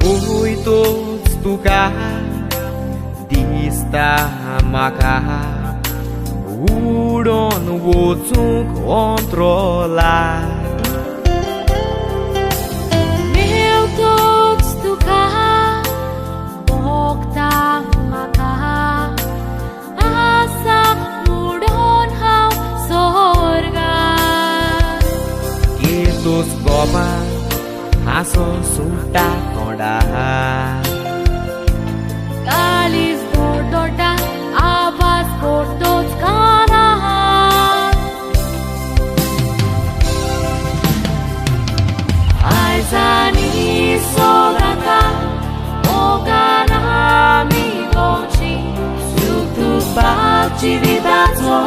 Oi todos tuka dista maka uron vou controlar. Meu todos tuka bokta maka asa uron hau sorga. Ketos goma हाँसो सुटा कडा Kalis dota आवाज कोटोच काना Aizani sogaka ogana mi gochi Sutu bachi vidato